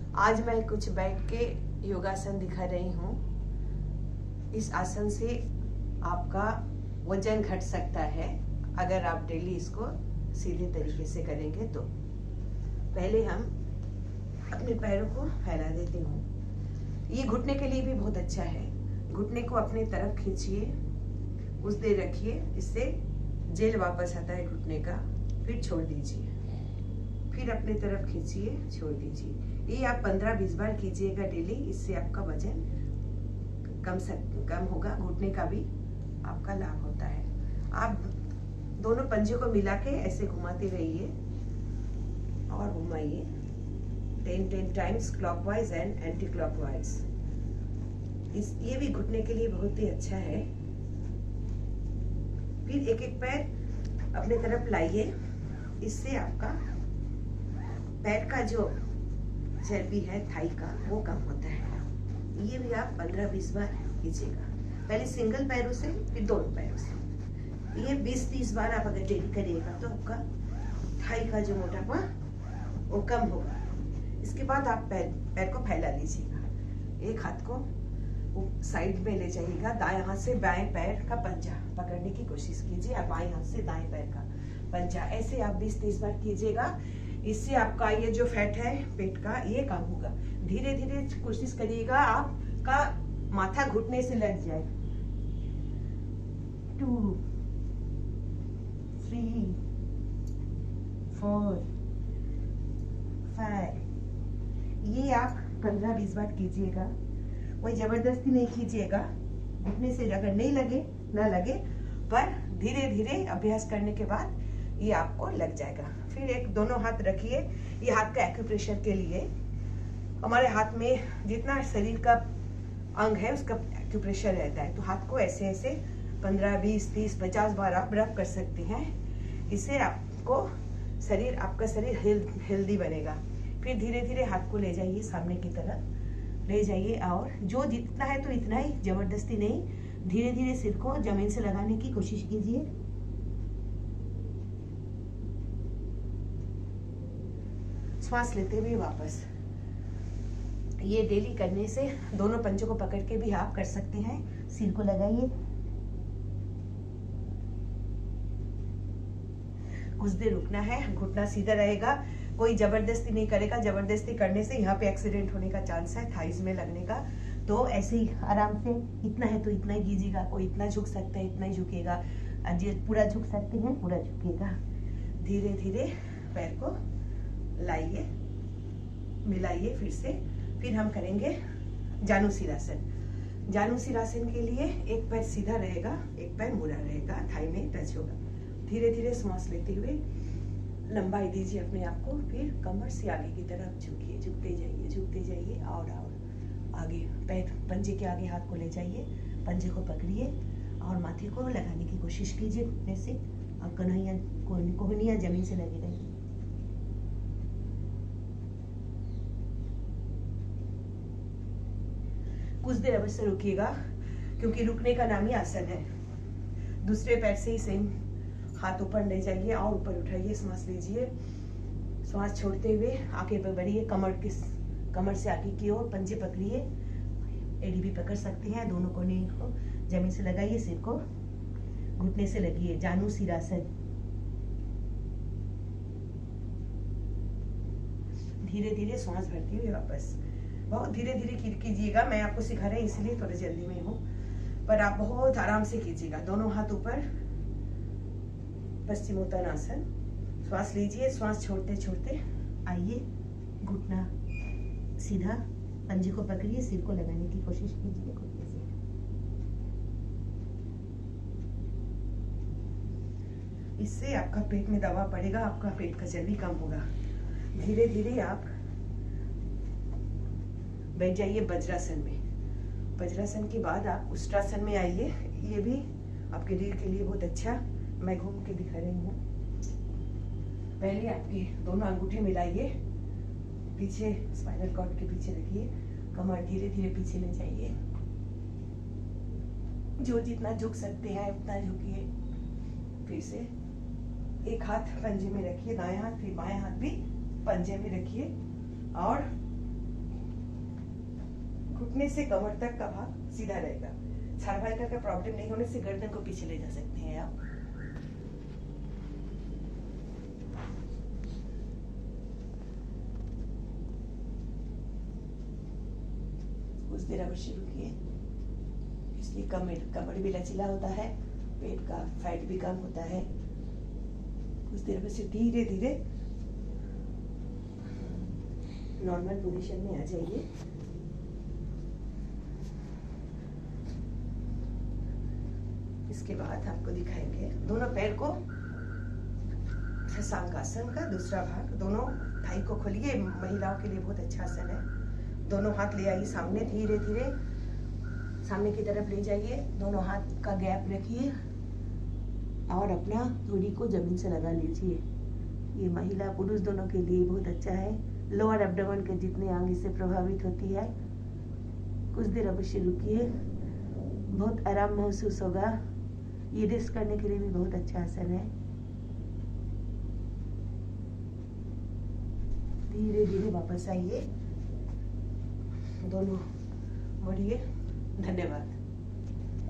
आज मैं कुछ बैठ के योगासन दिखा रही हूँ। इस आसन से आपका वजन घट सकता है अगर आप डेली इसको सीधे तरीके से करेंगे तो। पहले हम अपने पैरों को फैला देती हूँ। ये घुटने के लिए भी बहुत अच्छा है। घुटने को अपने तरफ खींचिए, कुछ देर रखिए, इससे जेल वापस आता है घुटने का। फिर छोड़ दीजिए, फिर अपने तरफ खींचिए, छोड़ दीजिए। ये आप 15-20 बार कीजिएगा डेली। इससे आपका वजन कम होगा, घुटने का भी आपका लाभ होता है। आप दोनों पंजे को मिला के ऐसे घुमाते रहिए और घुमाइए 10 times clockwise and anti clockwise. ये भी घुटने के लिए बहुत ही अच्छा है। फिर एक एक पैर अपने तरफ लाइए। इससे आपका पैर का जो चर्बी है थाई का वो कम होता है। ये भी आप 15-20 बार कीजिएगा। पहले सिंगल पैरों से, फिर दोनों पैरों से। ये 20-30 बार आप अगर डेली करिएगा तो आपका थाई का जो मोटापा वो कम होगा। इसके बाद आप पैर को फैला लीजिएगा। एक हाथ को साइड में ले जाइएगा। दाएं हाथ से बाएं पैर का पंजा पकड़ने की कोशिश कीजिए और बाएं हाथ से दाएं पैर का पंजा। ऐसे आप 20-30 बार कीजिएगा। इससे आपका ये जो फैट है पेट का ये कम होगा। धीरे धीरे कोशिश करिएगा आपका माथा घुटने से लग जाए। 2 3 4 5। ये आप 15-20 बार कीजिएगा। कोई जबरदस्ती नहीं कीजिएगा। घुटने से अगर नहीं लगे ना लगे, पर धीरे धीरे अभ्यास करने के बाद ये आपको लग जाएगा। फिर एक दोनों हाथ रखिए। ये हाथ का एक्यूप्रेशर के लिए। हमारे हाथ में जितना शरीर का अंग है उसका एक्यूप्रेशर रहता है। तो हाथ को ऐसे ऐसे 15, 20, 30, 50 बार आप रब कर सकते हैं। इससे आपका शरीर हेल्दी बनेगा। फिर धीरे धीरे हाथ को ले जाइए, सामने की तरफ ले जाइए और जो जितना है तो इतना ही, जबरदस्ती नहीं। धीरे धीरे सिर को जमीन से लगाने की कोशिश कीजिए। श्वास लेते हुए वापस। ये डेली करने से दोनों पंजों को पकड़ के भी आप कर सकते हैं। सिर को लगाइए, कुछ देर रुकना है। घुटना सीधा रहेगा, कोई जबरदस्ती नहीं करेगा। जबरदस्ती करने से यहाँ पे एक्सीडेंट होने का चांस है, थाइज में लगने का। तो ऐसे ही आराम से इतना है तो इतना ही कीजिएगा। कोई इतना झुक सकता है इतना ही झुकेगा, पूरा झुक सकते हैं पूरा झुकेगा। धीरे धीरे पैर को लाइए, मिलाइए फिर से। फिर हम करेंगे जानुसिरासन। जानुसिरासन के लिए एक पैर सीधा रहेगा, एक पैर मुड़ा रहेगा, थाई में टच होगा। धीरे धीरे सांस लेते हुए लंबाई दीजिए अपने आप को। फिर कमर से आगे की तरफ झुकिए, झुकते जाइए और आगे पैर पंजे के आगे हाथ को ले जाइए, पंजे को पकड़िए और माथे को लगाने की कोशिश कीजिए घुटने से। और कोहनियां जमीन से लगी रहेगी। कुछ देर अवश्य रुकिएगा, क्योंकि रुकने का नाम ही आसन है। दूसरे पैर से ही सेम हाथ ऊपर ले जाइए और ऊपर उठाइए, सांस लीजिए। सांस छोड़ते हुए आगे बढ़िए, कमर से आगे की ओर पंजे पकड़िए। एड़ी भी पकड़ सकते हैं। दोनों कोने को जमीन से लगाइए, सिर को घुटने से लगिए। जानुसिरासन। धीरे धीरे सांस भरते हुए वापस। बहुत धीरे धीरे कीजिएगा। मैं आपको सिखा रही इसलिए थोड़ी जल्दी में हूँ, पर आप बहुत आराम से कीजिएगा। दोनों हाथ ऊपर, पश्चिमोत्तानासन। श्वास लीजिए, श्वास छोड़ते छोड़ते आइए, घुटना सीधा, पंजे को पकड़िए, सिर को लगाने की कोशिश कीजिए घुटने से। इससे आपका पेट में दबाव पड़ेगा, आपका पेट का चर्बी कम होगा। धीरे धीरे आप बैठ जाइए वज्रासन में। वज्रासन के बाद आप उष्ट्रासन में आइए। ये भी आपके रीढ़ के लिए बहुत अच्छा। मैं घूम के दिखा रही हूँ। पहले आपके दोनों अंगूठे मिलाइए, पीछे स्पाइनल कॉर्ड के पीछे रखिए, कमर धीरे धीरे पीछे ले जाइए। जो जितना झुक सकते हैं उतना झुकिए। फिर से एक हाथ पंजे में रखिए, दाएं हाथ, फिर बाएं हाथ भी पंजे में रखिए और घुटने से कमर तक का भाग सीधा रहेगा। सर्वाइकल का प्रॉब्लम नहीं होने से गर्दन को पीछे ले जा सकते हैं आप। कुछ देर अवश्य रुकिए, इसलिए कमर भी लचीला होता है, पेट का फैट भी कम होता है। कुछ देर अवश्य धीरे धीरे नॉर्मल पोजीशन में आ जाइए। इसके बाद आपको दिखाएंगे दोनों पैर को शशांकासन का दूसरा भाग, दोनों थाई को खोलिए। महिलाओं के लिए बहुत अच्छा आसन है। दोनों हाथ ले आइए सामने, धीरे धीरे सामने की तरफ ले जाइए। दोनों हाथ का गैप रखिए और अपना धुरी को जमीन से लगा लीजिए। ये महिला पुरुष दोनों के लिए बहुत अच्छा है। लोअर एब्डोमेन के जितने अंग इससे प्रभावित होती है। कुछ देर अवश्य रुकिए, बहुत आराम महसूस होगा। ये रेस्ट करने के लिए भी बहुत अच्छा आसन है। धीरे धीरे वापस आइए, दोनों मुड़िए। धन्यवाद।